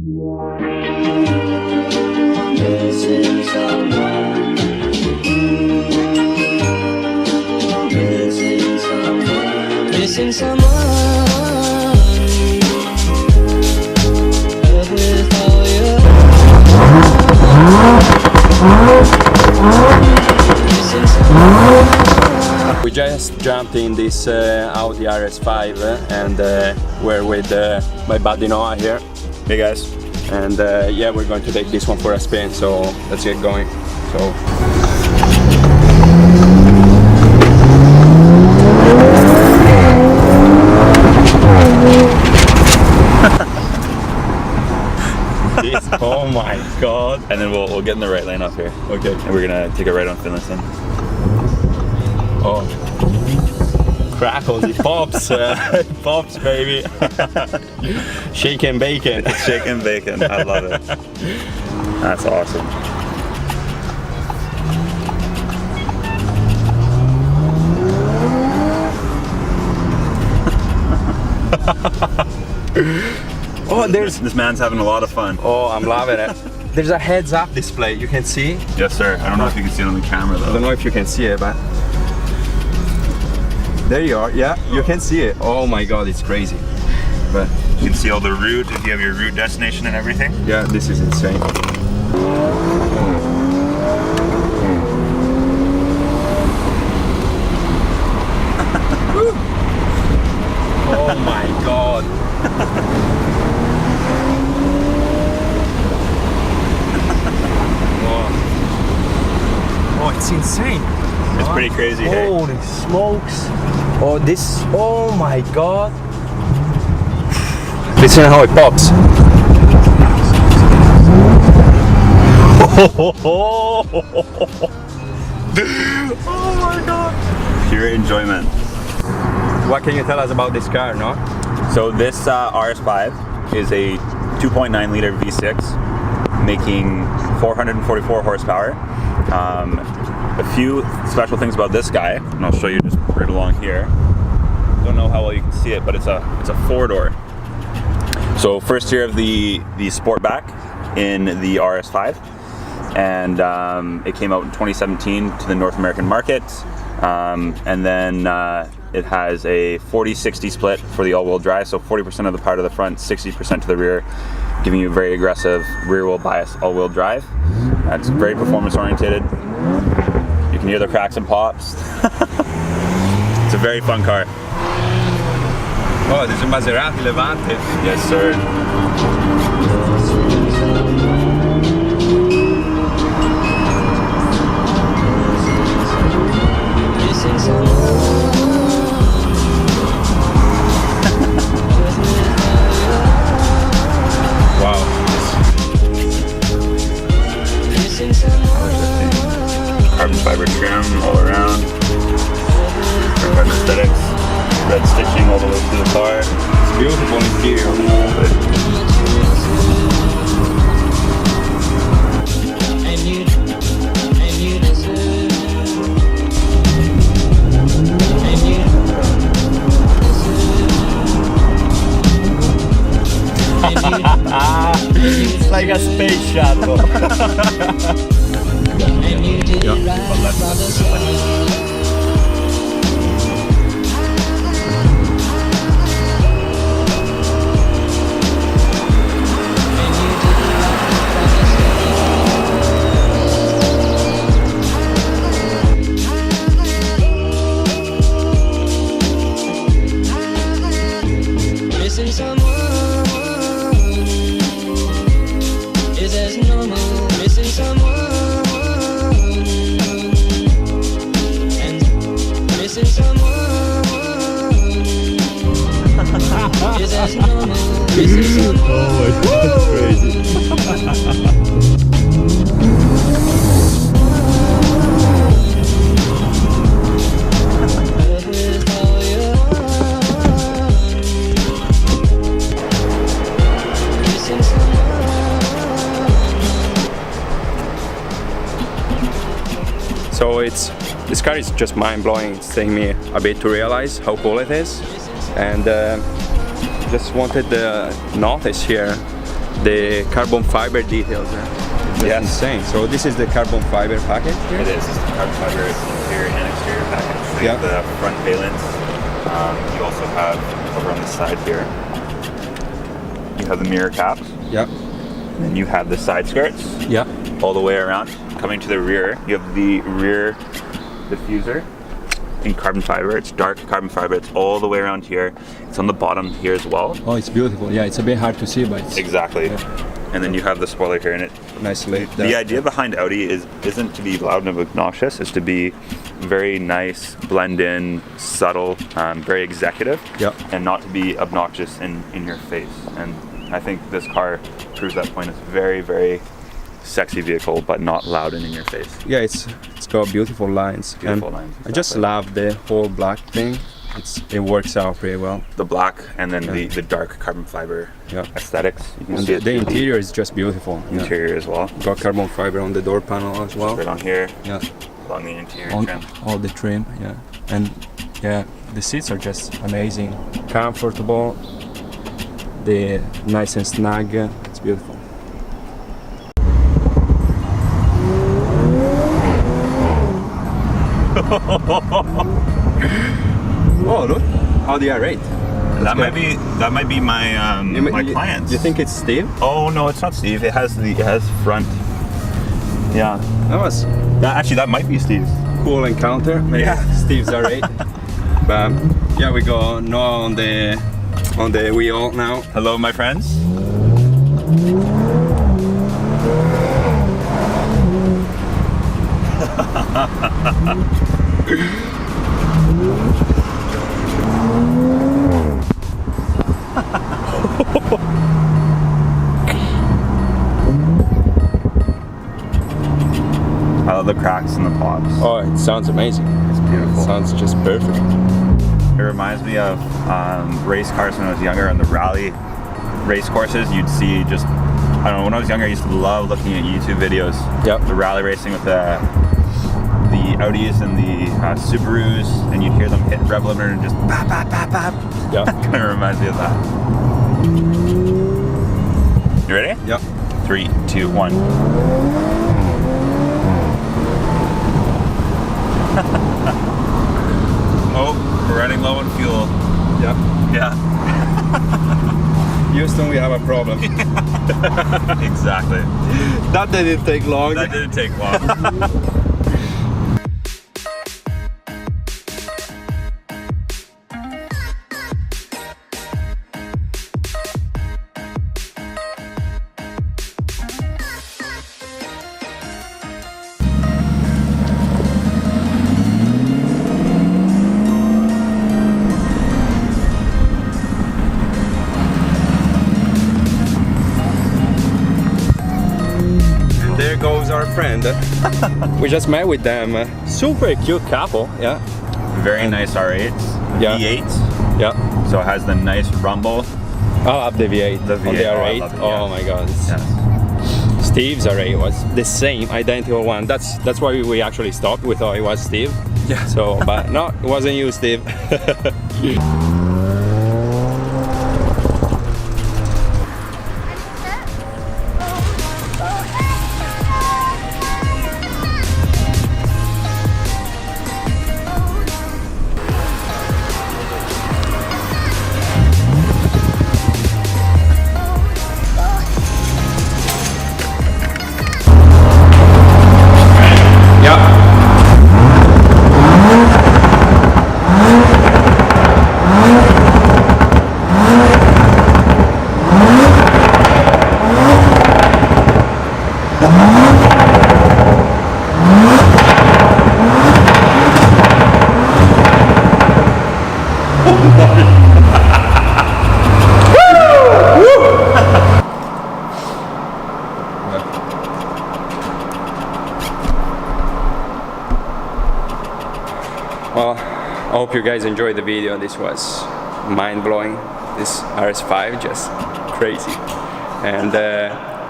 Missing someone. Missing someone. Missing someone. Love with all your missing someone. We just jumped in this Audi Rs5 and we're with my buddy Noah here. Hey guys. And yeah, we're going to take this one for a spin, so let's get going. So oh my god. And then we'll get in the right lane off here. okay. And we're gonna take a right on Finlayson. Oh, crackles, it pops, it pops, baby. Shake and bacon. It's shake and bacon. I love it. That's awesome. Oh, this man's having a lot of fun. Oh, I'm loving it. There's a heads-up display. You can see. Yes, sir. I don't know if you can see it on the camera though. I don't know if you can see it, but there you are. Yeah, you can see it. Oh my god, it's crazy. But you can see all the route if you have your route destination and everything. yeah, this is insane. Oh my god. Oh, it's insane. It's pretty crazy, hey? Holy smokes. Oh, this, oh my god. Listen how it pops. Oh my god. Pure enjoyment. What can you tell us about this car, no? So this Rs5 is a 2.9 liter V6 making 444 horsepower. A few special things about this guy, and I'll show you just right along here. Don't know how well you can see it, but it's a 4-door. So first year of the Sportback in the Rs5, and it came out in 2017 to the North American market, and then it has a 40-60 split for the all-wheel drive, so 40% of the power to the front, 60% to the rear, giving you a very aggressive rear-wheel bias all-wheel drive. It's very performance-oriented. You can hear the cracks and pops. It's a very fun car. Oh, there's a Maserati Levante. Yes, sir. Wow. Carbon fiber trim all around. Carbon aesthetics. Red stitching all the way through the car. It's beautiful interior. It's like a space shuttle. Missing someone is as normal. Missing someone and missing someone is as normal. Missing someone. Oh my god, that's crazy. So this car is just mind-blowing. It's taking me a bit to realize how cool it is, and just wanted to notice here the carbon fiber details. It's just insane. So this is the carbon fiber package here? It is. It's the carbon fiber interior and exterior package. So you have the front valence. You also have over on the side here. You have the mirror caps. Yeah. And you have the side skirts. Yeah. All the way around. Coming to the rear, you have the rear diffuser in carbon fiber. It's dark carbon fiber. It's all the way around here. It's on the bottom here as well. Oh, it's beautiful. Yeah, it's a bit hard to see, but it's... Exactly. Yeah. And then you have the spoiler here in it. Nicely. The idea behind Audi isn't to be loud and obnoxious. It's to be very nice, blend in, subtle, very executive, and not to be obnoxious in your face. And I think this car proves that point. It's very, very sexy vehicle, but not loud and in your face. Yeah, it's got beautiful lines. Beautiful lines. Exactly. I just love the whole black thing. It works out pretty well. The black and then the dark carbon fiber aesthetics. You can see the interior is just beautiful. Interior as well. Got carbon fiber on the door panel as well. Right on here. Yeah. Along the interior trim. All the trim. Yeah. And yeah, the seats are just amazing. Comfortable. The nice and snug. It's beautiful. Oh look, Audi R8. That might be my my client's. You think it's Steve? Oh no, it's not Steve. It has front. Yeah. That might be Steve's. Cool encounter. Maybe Steve's R8. But yeah, we got Noah on the wheel now. Hello, my friends. I love the cracks in the pops. Oh, it sounds amazing. It's beautiful. It sounds just perfect. It reminds me of race cars when I was younger. On the rally race courses, you'd see just, I don't know, when I was younger I used to love looking at YouTube videos. Yep. The rally racing with the Audis and the Subarus, and you'd hear them hit rev limiter and just bap, bap, bap, bap. Yeah. Kind of reminds me of that. You ready? Yep. 3, 2, 1. Oh, we're running low on fuel. Yep. Yeah. Houston, we have a problem. Exactly. That didn't take long. That didn't take long. There goes our friend. We just met with them. Super cute couple. Yeah. Very nice R8s. Yeah. V8s. Yeah. So it has the nice rumble. I love the V8. The V8. On the I R8. love it, Oh yes. my god. Yes. Steve's R8 was the same, identical one. That's why we actually stopped. We thought it was Steve. Yeah. So, but no, it wasn't you, Steve. Well, I hope you guys enjoyed the video. This was mind-blowing. This RS5, just crazy. And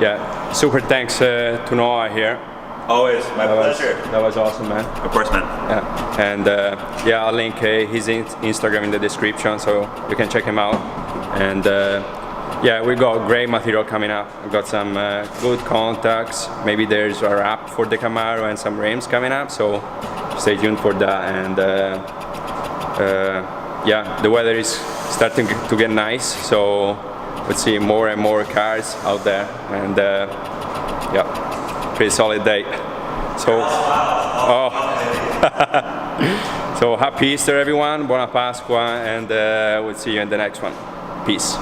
yeah, super thanks to Noah here. Always, my pleasure. That was awesome, man. Of course, man. Yeah, and yeah, I'll link his Instagram in the description so you can check him out. And yeah, we got great material coming up. We've got some good contacts. Maybe there's a wrap for the Camaro and some rims coming up, so stay tuned for that. And yeah, the weather is starting to get nice, so we'll see more and more cars out there. And yeah, pretty solid day. So, oh. So happy Easter everyone, Buona Pasqua, and we'll see you in the next one. Peace.